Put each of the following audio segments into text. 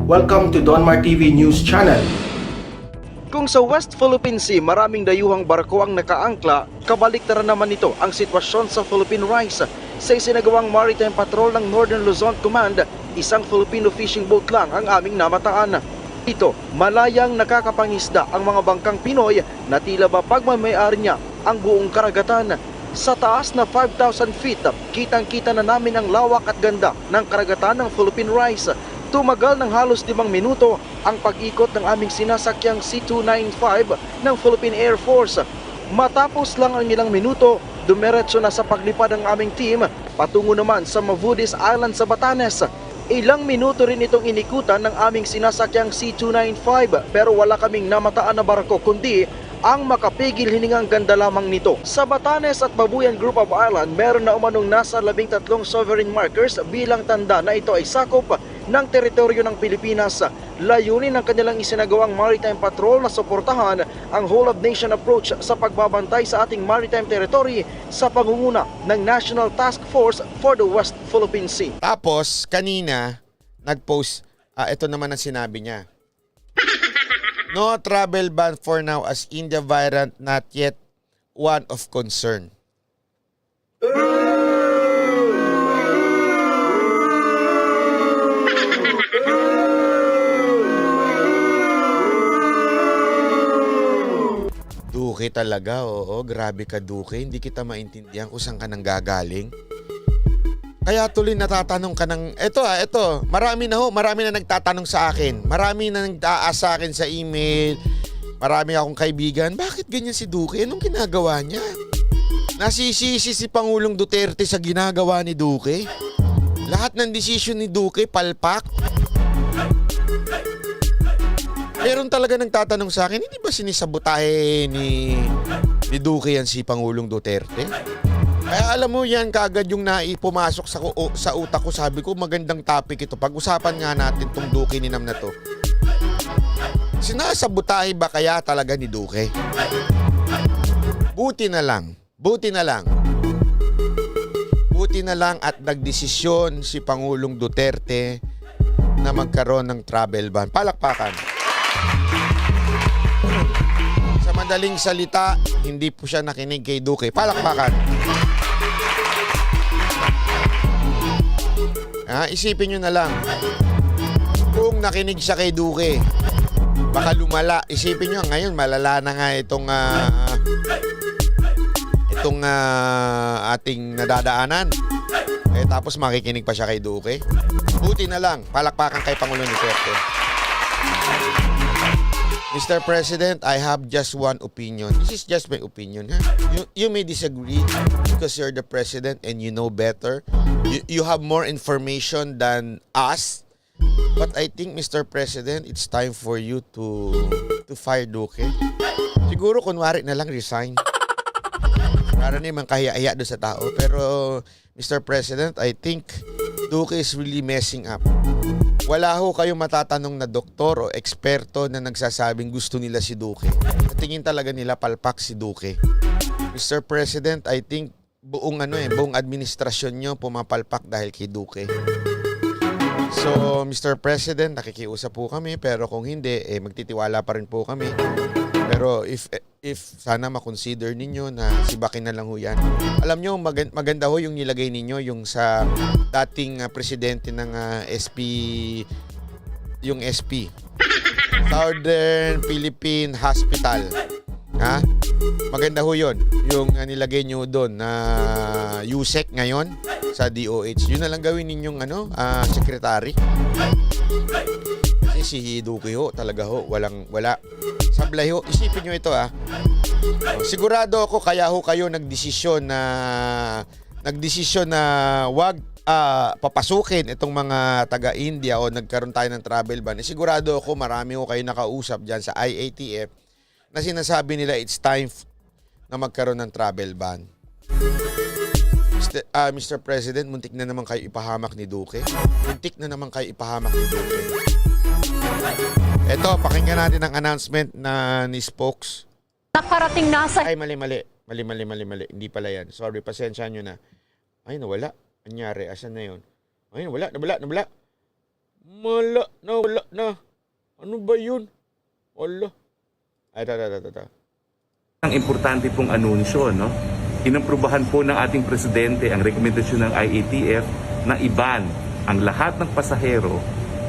Welcome to Donmar TV News Channel. Kung sa West Philippine Sea maraming dayuhang barko ang nakaangkla, kabaliktaran naman nito ang sitwasyon sa Philippine Rice. Sa isinagawang maritime patrol ng Northern Luzon Command, isang Filipino fishing boat lang ang aming namataan. Ito, malayang nakakapangisda ang mga bangkang Pinoy na tila ba pagmamayari niya ang buong karagatan. Sa taas na 5,000 feet, kitang-kita na namin ang lawak at ganda ng karagatan ng Philippine Rice. Tumagal ng halos 5 minuto ang pag-ikot ng aming sinasakyang C-295 ng Philippine Air Force. Matapos lang ang ilang minuto, dumiretso na sa paglipad ang aming team patungo naman sa Mavudis Island sa Batanes. Ilang minuto rin itong inikutan ng aming sinasakyang C-295 pero wala kaming namataan na barko kundi ang makapigil hiningang ganda lamang nito. Sa Batanes at Babuyan Group of Island, meron na umanong nasa 13 sovereign markers bilang tanda na ito ay sakop ng teritoryo ng Pilipinas. Layunin ng kanilang isinagawang maritime patrol na suportahan ang whole-of-nation approach sa pagbabantay sa ating maritime territory sa pangunguna ng National Task Force for the West Philippine Sea. Tapos, kanina, nag-post, ito naman ang sinabi niya. No travel ban for now as India variant not yet one of concern. Duke talaga, oo. Grabe ka, Duke. Hindi kita maintindihan kung saan ka nang gagaling. Kaya tuloy natatanong ka ng, ito, marami na nagtatanong sa akin. Marami na nag-aas sa akin sa email. Marami akong kaibigan. Bakit ganyan si Duque? Anong ginagawa niya? Nasisisi si Pangulong Duterte sa ginagawa ni Duque. Lahat ng desisyon ni Duque, palpak. Meron talaga nagtatanong sa akin, hindi ba sinisabotahe ni Duque yan si Pangulong Duterte? Kaya alam mo yan, kaagad yung naipumasok sa utak ko, sabi ko magandang topic ito. Pag-usapan nga natin tong Duque ni Nam na to. Sinasabotahe ba kaya talaga ni Duque? Buti na lang at nagdesisyon si Pangulong Duterte na magkaroon ng travel ban. Palakpakan. Sa madaling salita, hindi po siya nakinig kay Duque. Palakpakan. Isipin nyo na lang, kung nakinig siya kay Duque, baka lumala. Isipin nyo, ngayon malala na nga itong ating nadadaanan. Tapos makikinig pa siya kay Duque. Buti na lang, palakpakan kay Pangulong Duterte. Mr. President, I have just one opinion. This is just my opinion. You may disagree because you're the president and you know better. You have more information than us. But I think, Mr. President, it's time for you to fire Duque. Siguro kunwari na lang resign. Para naman kahiya-hiya doon sa tao. Pero, Mr. President, I think Duque is really messing up. Wala ho kayong matatanong na doktor o eksperto na nagsasabing gusto nila si Duque. At tingin talaga nila palpak si Duque. Mr. President, I think buong administrasyon nyo pumapalpak dahil kay Duque. So, Mr. President, nakikiusap po kami, pero kung hindi, magtitiwala pa rin po kami. Pero if sana makonsider ninyo na sibakin na lang ho yan. Alam nyo, maganda ho yung nilagay ninyo, yung sa dating presidente ng yung SP. Southern Philippine Hospital. Maganda ho yun. Yung nilagay nyo doon na USEC ngayon sa DOH. Yun na lang gawin ninyong secretary. Kasi si Duque ho, talaga ho, wala. Sablay ho, isipin nyo ito sigurado ako kaya ho kayo nagdesisyon na wag papasukin itong mga taga-India o nagkaroon tayo ng travel ban. Sigurado ako marami ho kayo nakausap dyan sa IATF na sinasabi nila it's time na magkaroon ng travel ban. Mr. President, muntik na naman kayo ipahamak ni Duque. Ito, pakinggan natin ang announcement ni Spokes. Nakarating na sa... Ay, mali. Hindi pala yan. Sorry, pasensya nyo na. Ay, nawala. Anyari, asan na yun? Ay, nawala. Wala na. Ano ba yun? Wala. Ay, ito. Ang importante pong anunsyo, no? Inaprobahan po ng ating presidente ang rekomendasyon ng IATF na iban ang lahat ng pasahero,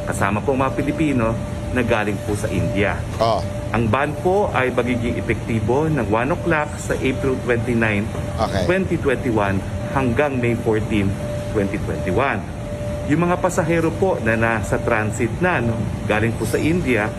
kasama po mga Pilipino, na galing po sa India. Oh, Ang ban po ay magiging epektibo ng 1 o'clock sa April 29, okay. 2021 hanggang May 14, 2021. Yung mga pasahero po na nasa transit na, no, galing po sa India,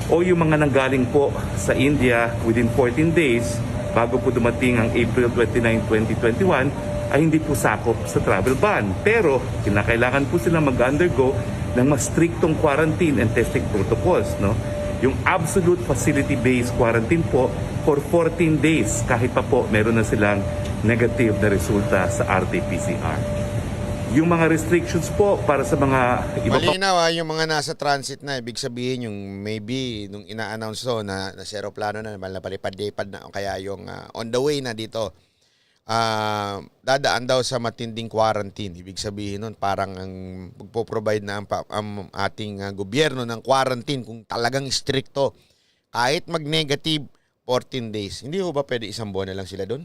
o yung mga nanggaling po sa India within 14 days bago po dumating ang April 29, 2021 ay hindi po sakop sa travel ban. Pero kinakailangan po sila mag-undergo ng mas striktong quarantine and testing protocols. No? Yung absolute facility-based quarantine po for 14 days kahit pa po meron na silang negative na resulta sa RT-PCR. Yung mga restrictions po para sa mga iba pa Malinaw yung mga nasa transit na, ibig sabihin yung maybe nung ina-announce to na sa aeroplano na napalipad-lipad na o kaya yung on the way na dito, dadaan daw sa matinding quarantine. Ibig sabihin nun parang ang magpo-provide na ang ating gobyerno ng quarantine kung talagang stricto. Kahit mag-negative 14 days. Hindi ho ba pwede isang buwan na lang sila doon?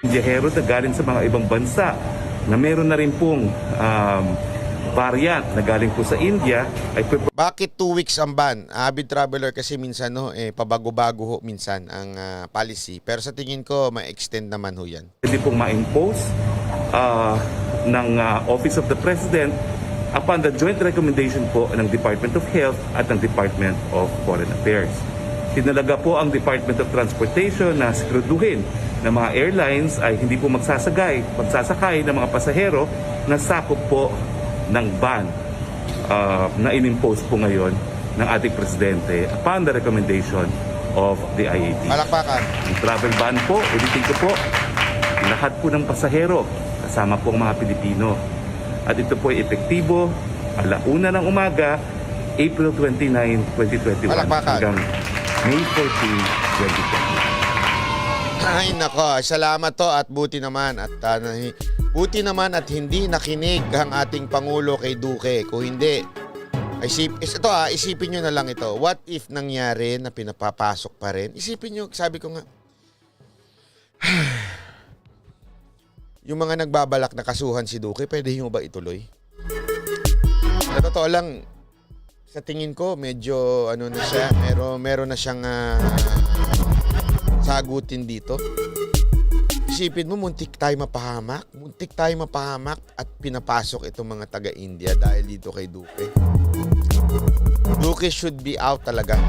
biyahero na galing sa mga ibang bansa na meron na rin pong variant na galing po sa India ay Bakit 2 weeks ang ban? Avid traveler kasi minsan pabago-bago ho minsan ang policy. Pero sa tingin ko ma-extend naman ho yan. pwede pong ma-impose ng Office of the President upon the joint recommendation po ng Department of Health at ng Department of Foreign Affairs. Tinalaga po ang Department of Transportation na siguraduhin na mga airlines ay hindi po magsasakay ng mga pasahero na sakop po ng ban na inimpose po ngayon ng ating Presidente upon the recommendation of the IAT. Palakpakan. Ang travel ban po, ulitin ko po, lahat po ng pasahero, kasama po ang mga Pilipino. At ito po ay epektibo, 1:00 ng umaga, April 29, 2021 Palakpakan. hanggang May 14, 2021. Ay nako, salamat to at buti naman at hindi nakinig ang ating Pangulo kay Duque. Kung hindi, isipin nyo na lang ito. What if nangyari na pinapapasok pa rin? Isipin nyo, sabi ko nga, yung mga nagbabalak na kasuhan si Duque, pwede nyo ba ituloy? Sa totoo lang, sa tingin ko, medyo na siya, meron na siyang sagutin dito. Isipin mo, muntik tayo mapahamak at pinapasok itong mga taga-India dahil dito kay Duque. Duque should be out talaga.